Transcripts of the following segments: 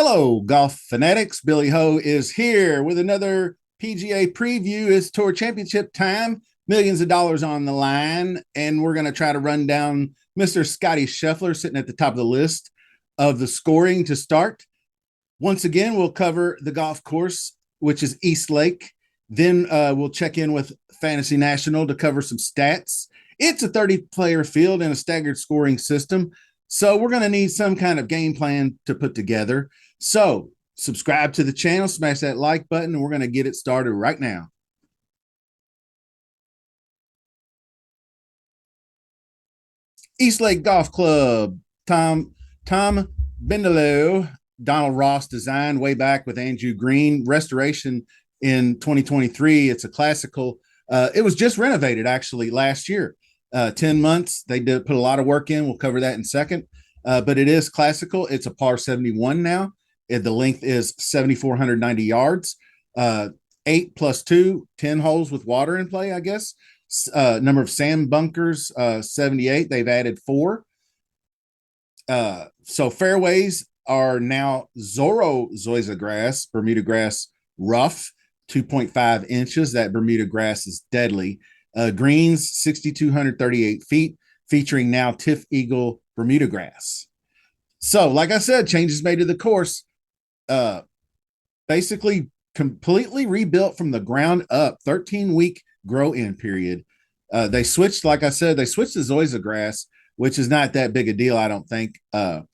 Hello, golf fanatics. Billy Ho is here with another PGA preview. It's Tour Championship time, millions of dollars on the line, and we're going to try to run down Mr. Scotty Scheffler sitting at the top of the list of the scoring to start. Once again, we'll cover the golf course, which is East Lake. Then we'll check in with Fantasy National to cover some stats. It's a 30-player field and a staggered scoring system. So we're going to need some kind of game plan to put together. So subscribe to the channel, smash that like button, and we're going to get it started right now. East Lake Golf Club, Tom Bendelow, Donald Ross design way back with Andrew Green, restoration in 2023. It's a classical. It was just renovated actually last year. 10 months. They did put a lot of work in. We'll cover that in a second. But it is classical. It's a par 71 now. The length is 7,490 yards. 8 plus 2, 10 holes with water in play, I guess. Number of sand bunkers, 78. They've added 4. So fairways are now Zorro Zoysia grass, Bermuda grass rough, 2.5 inches. That Bermuda grass is deadly. Greens, 6,238 feet, featuring now Tiff Eagle Bermuda grass. So, like I said, changes made to the course. Basically, completely rebuilt from the ground up. 13-week grow-in period. They switched, like I said, they switched to Zoysia grass, which is not that big a deal, I don't think. And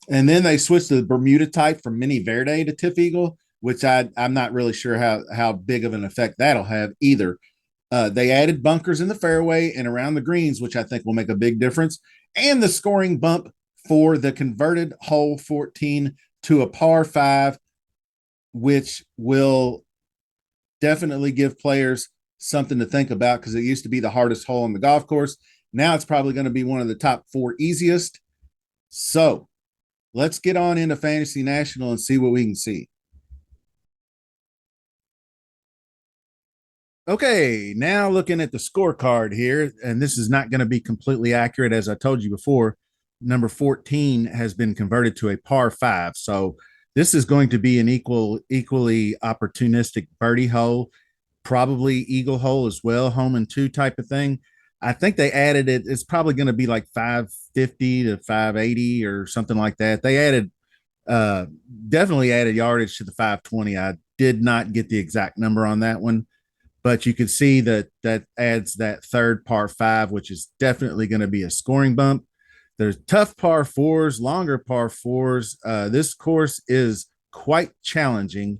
then they switched to the Bermuda type from Mini Verde to Tiff Eagle, which I'm not really sure how big of an effect that'll have either. They added bunkers in the fairway and around the greens, which I think will make a big difference. And the scoring bump for the converted hole 14 to a par 5, which will definitely give players something to think about because it used to be the hardest hole on the golf course. Now it's probably going to be one of the top 4 easiest. So let's get on into Fantasy National and see what we can see. Okay, now looking at the scorecard here, and this is not going to be completely accurate. As I told you before, number 14 has been converted to a par 5. So this is going to be an equally opportunistic birdie hole, probably eagle hole as well, home and 2 type of thing. I think they added it. It's probably going to be like 550 to 580 or something like that. They added, uh, definitely added yardage to the 520. I did not get the exact number on that one, but you can see that adds that third par 5, which is definitely going to be a scoring bump. There's tough par 4s, longer par 4s. This course is quite challenging,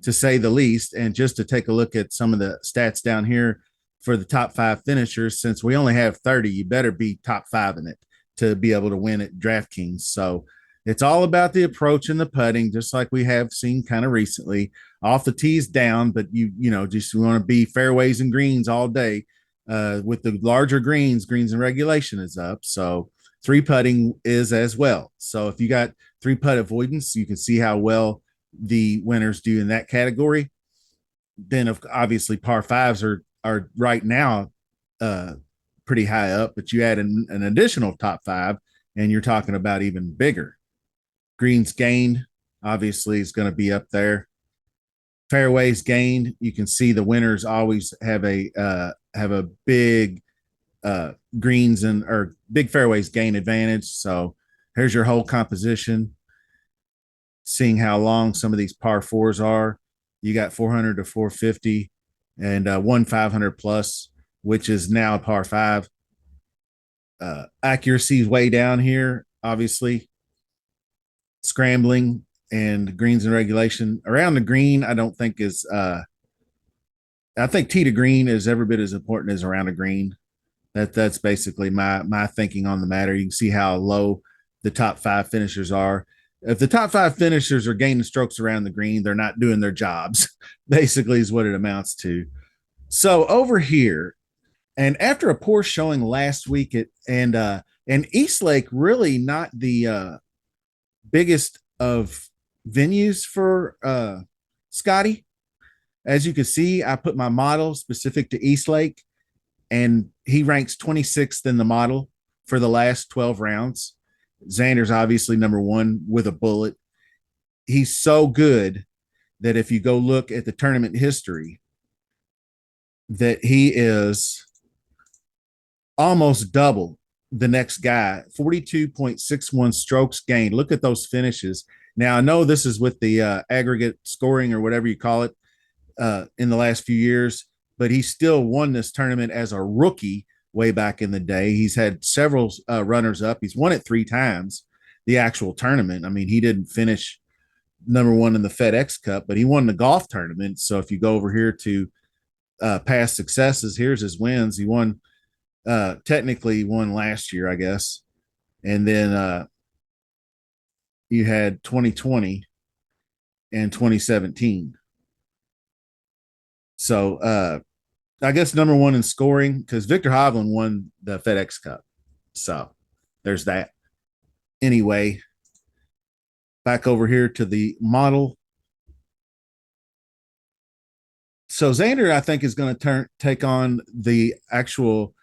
to say the least. And just to take a look at some of the stats down here for the top 5 finishers, since we only have 30, you better be top 5 in it to be able to win at DraftKings. So it's all about the approach and the putting, just like we have seen kind of recently. Off the tees down, but you just want to be fairways and greens all day. With the larger greens and regulation is up. So 3 putting is as well. So if you got 3 putt avoidance, you can see how well the winners do in that category. Then obviously par 5s are right now pretty high up, but you add an additional top 5 and you're talking about even bigger. Greens gained obviously is going to be up there. Fairways gained, you can see the winners always have a big greens or big fairways gain advantage. So here's your whole composition. Seeing how long some of these par 4s are, you got 400 to 450 and 500 plus, which is now a par 5. Accuracy is way down here, obviously. Scrambling and greens and regulation around the green, I don't think is. I think tee to green is every bit as important as around a green. That's basically my thinking on the matter. You can see how low the top 5 finishers are. If the top 5 finishers are gaining strokes around the green, they're not doing their jobs. Basically, is what it amounts to. So over here, and after a poor showing last week and East Lake really not the biggest of venues for Scotty. As you can see, I put my model specific to East Lake, and he ranks 26th in the model for the last 12 rounds. Xander's obviously number 1 with a bullet. he's so good that if you go look at the tournament history, that he is almost double the next guy, 42.61 strokes gained. Look at those finishes. Now, I know this is with the aggregate scoring or whatever you call it in the last few years, but he still won this tournament as a rookie way back in the day. He's had several runners up. He's won it 3 times, the actual tournament. I mean, he didn't finish number one in the FedEx Cup, but he won the golf tournament. So if you go over here to past successes, here's his wins. He won technically won last year, I guess. And then you had 2020 and 2017. So I guess number one in scoring because Victor Hovland won the FedEx Cup. So there's that. Anyway, back over here to the model. So Xander, I think, is going to take on the actual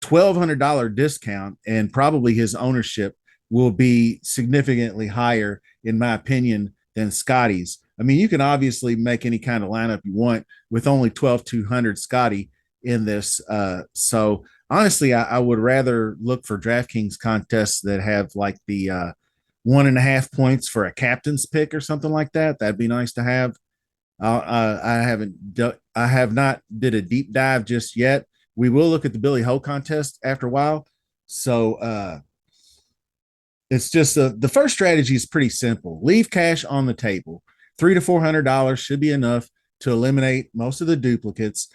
$1,200 discount, and probably his ownership will be significantly higher, in my opinion, than Scotty's. I mean, you can obviously make any kind of lineup you want with only 12,200 Scotty in this. So honestly, I would rather look for DraftKings contests that have like the 1.5 points for a captain's pick or something like that. That'd be nice to have. I have not did a deep dive just yet. We will look at the Billy Ho contest after a while. So it's just the first strategy is pretty simple. Leave cash on the table. $300 to $400 should be enough to eliminate most of the duplicates,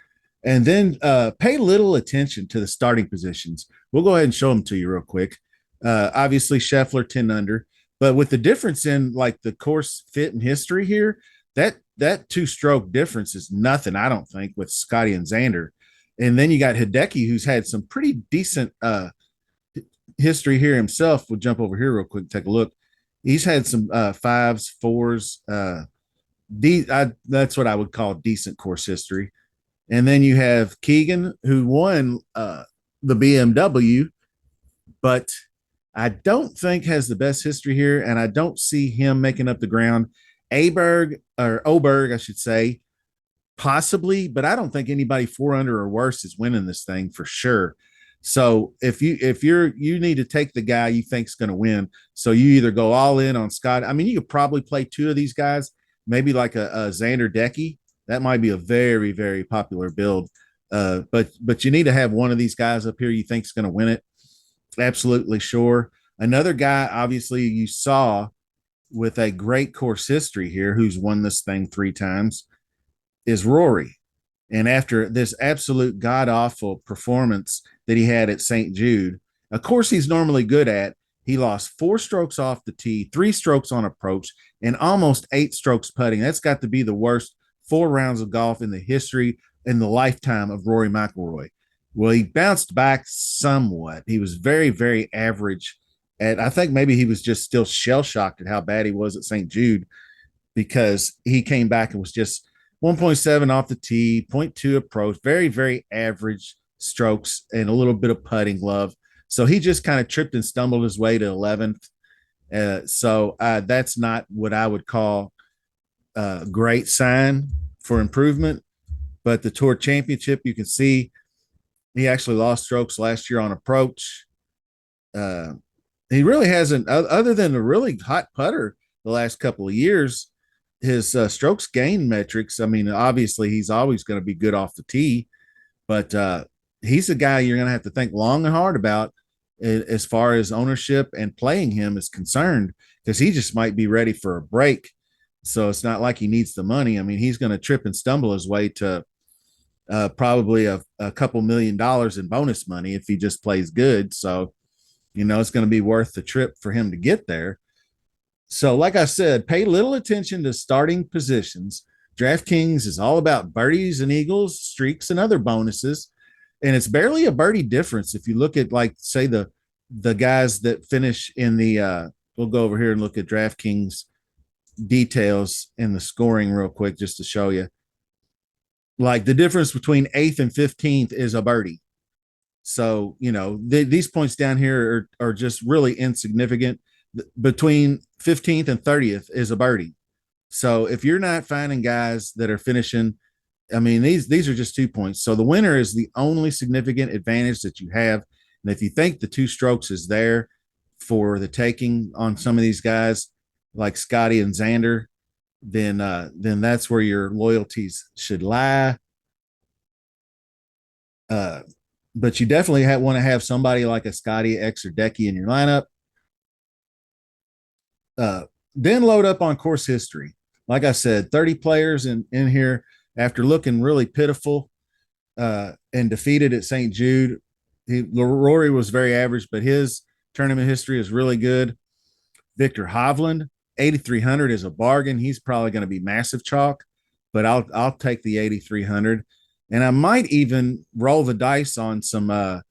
and then pay little attention to the starting positions. We'll go ahead and show them to you real quick. Obviously, Scheffler 10 under, but with the difference in like the course fit and history here, that 2-stroke difference is nothing, I don't think, with Scotty and Xander. And then you got Hideki, who's had some pretty decent history here himself. We'll jump over here real quick, take a look. He's had some 5s, 4s. That's what I would call decent course history. And then you have Keegan, who won the BMW, but I don't think has the best history here, and I don't see him making up the ground. Oberg, I should say, possibly, but I don't think anybody 4 under or worse is winning this thing for sure. So if you need to take the guy you think's going to win, so you either go all in on Scott. I mean, you could probably play 2 of these guys, maybe like a Xander Decky. That might be a very, very popular build. But you need to have one of these guys up here you think's going to win it. Absolutely sure. Another guy, obviously, you saw with a great course history here, who's won this thing 3 times, is Rory. And after this absolute god awful performance that he had at St. Jude, a course he's normally good at, he lost 4 strokes off the tee, 3 strokes on approach, and almost 8 strokes putting. That's got to be the worst 4 rounds of golf in the history, in the lifetime of Rory McIlroy. Well, he bounced back somewhat. He was very, very average. And I think maybe he was just still shell shocked at how bad he was at St. Jude, because he came back and was just 1.7 off the tee, 0.2 approach, very, very average strokes and a little bit of putting love. So he just kind of tripped and stumbled his way to 11th. So that's not what I would call a great sign for improvement. But the Tour Championship, you can see he actually lost strokes last year on approach. He really hasn't, other than a really hot putter the last couple of years, his strokes gain metrics. I mean, obviously he's always going to be good off the tee, but he's a guy you're going to have to think long and hard about as far as ownership and playing him is concerned, because he just might be ready for a break. So it's not like he needs the money. I mean, he's going to trip and stumble his way to probably a couple $1 million in bonus money if he just plays good. So, it's going to be worth the trip for him to get there. So, like I said, pay little attention to starting positions. DraftKings is all about birdies and eagles, streaks, and other bonuses. And it's barely a birdie difference. If you look at, like, say, the guys that finish in the we'll go over here and look at DraftKings details in the scoring real quick just to show you. Like, the difference between 8th and 15th is a birdie. So, these points down here are just really insignificant. between 15th and 30th is a birdie. So if you're not finding guys that are finishing, I mean, these are just 2 points. So the winner is the only significant advantage that you have. And if you think the two strokes is there for the taking on some of these guys like Scotty and Xander, then that's where your loyalties should lie. Uh, but you definitely want to have somebody like a Scotty X or Decky in your lineup. Uh, then load up on course history. Like I said, 30 players in here after looking really pitiful and defeated at St. Jude. Rory was very average, but his tournament history is really good. Victor Hovland, 8,300 is a bargain. He's probably going to be massive chalk, but I'll take the 8,300, and I might even roll the dice on some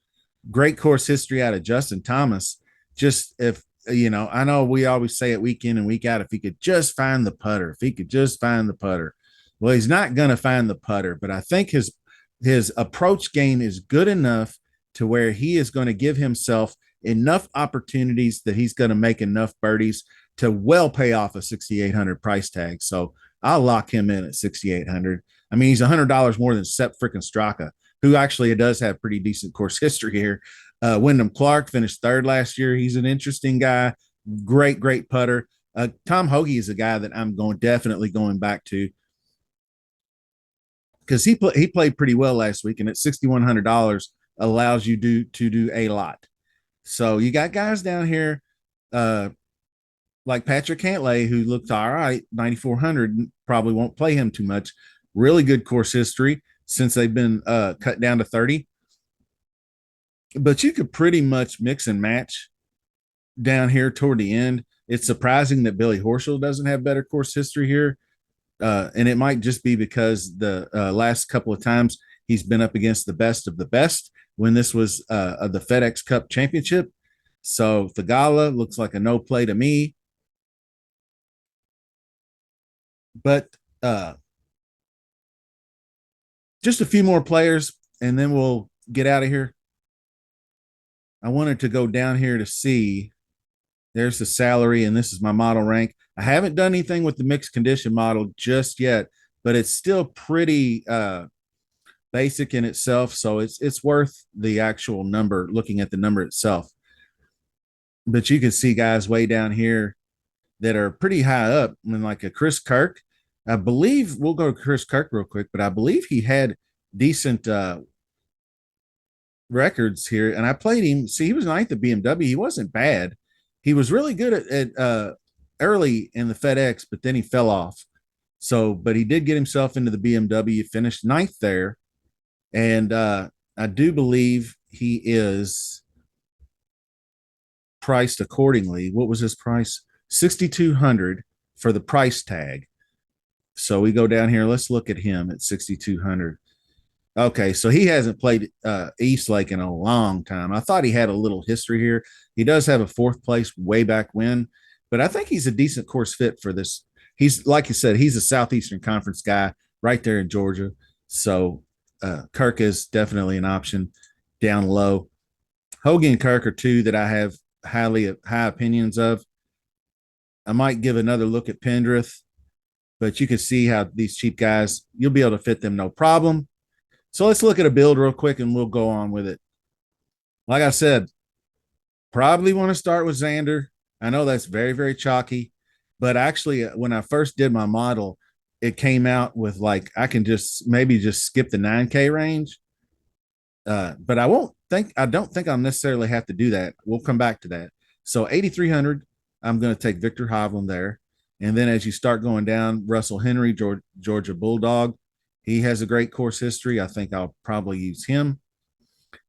great course history out of Justin Thomas. Just if I know we always say it week in and week out, if he could just find the putter, if he could just find the putter. Well, he's not going to find the putter, but I think his approach game is good enough to where he is going to give himself enough opportunities that he's going to make enough birdies to well pay off a 6,800 price tag. So I'll lock him in at 6,800. I mean, he's $100 more than Sepp freaking Straka, who actually does have pretty decent course history here. Wyndham Clark finished third last year. He's an interesting guy. Great putter. Tom Hoagie is a guy that I'm definitely going back to because he played pretty well last week, and at $6,100 allows you to do a lot. So you got guys down here like Patrick Cantlay, who looked all right, 9,400, probably won't play him too much. Really good course history since they've been cut down to 30. But you could pretty much mix and match down here toward the end. It's surprising that Billy Horschel doesn't have better course history here. And it might just be because the last couple of times he's been up against the best of the best when this was the FedEx Cup Championship. So Thagala looks like a no play to me. But just a few more players, and then we'll get out of here. I wanted to go down here to see. There's the salary, and this is my model rank. I haven't done anything with the mixed condition model just yet, but it's still pretty basic in itself, so it's worth the actual number. Looking at the number itself, but you can see guys way down here that are pretty high up. I mean, like a Chris Kirk. I believe we'll go to Chris Kirk real quick, but I believe he had decent records here, and I played him. See, he was ninth at BMW. He wasn't bad. He was really good at early in the FedEx, but then he fell off. So, but he did get himself into the BMW, finished ninth there, and I do believe he is priced accordingly. What was his price? 6,200 for the price tag. So we go down here. Let's look at him at 6,200. Okay, so he hasn't played East Lake in a long time. I thought he had a little history here. He does have a fourth place way back when, but I think he's a decent course fit for this. He's like you said, he's a Southeastern Conference guy right there in Georgia. So Kirk is definitely an option down low. Hogan and Kirk are two that I have high opinions of. I might give another look at Pendrith, but you can see how these cheap guys, you'll be able to fit them no problem. So let's look at a build real quick and we'll go on with it. Like I said, probably want to start with Xander. I know that's very, very chalky, but actually, when I first did my model, it came out with like I can just maybe just skip the 9K range. But I don't think I'll necessarily have to do that. We'll come back to that. So 8,300, I'm going to take Victor Hovland there. And then as you start going down, Russell Henry, Georgia Bulldog, he has a great course history. I think I'll probably use him.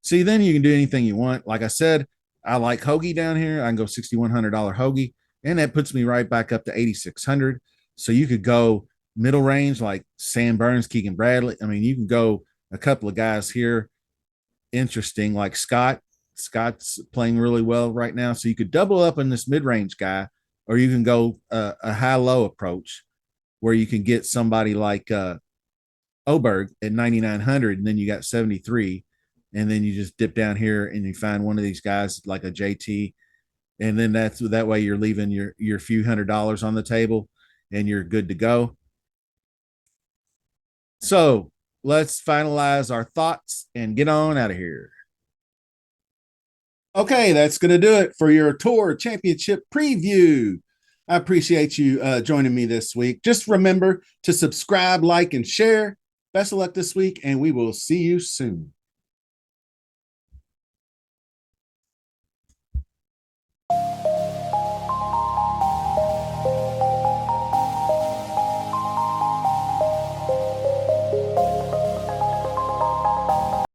See, then you can do anything you want. Like I said, I like Hoagie down here. I can go $6,100 Hoagie, and that puts me right back up to 8,600. So you could go middle range like Sam Burns, Keegan Bradley. I mean, you can go a couple of guys here interesting like Scott. Scott's playing really well right now. So you could double up on this mid range guy, or you can go a high low approach where you can get somebody like Oberg at 9,900, and then you got 73. And then you just dip down here and you find one of these guys like a JT And then that way you're leaving your few $100s on the table and you're good to go. So let's finalize our thoughts and get on out of here. Okay, that's going to do it for your tour championship preview. I appreciate you joining me this week. Just remember to subscribe, like, and share. Best of luck this week, and we will see you soon.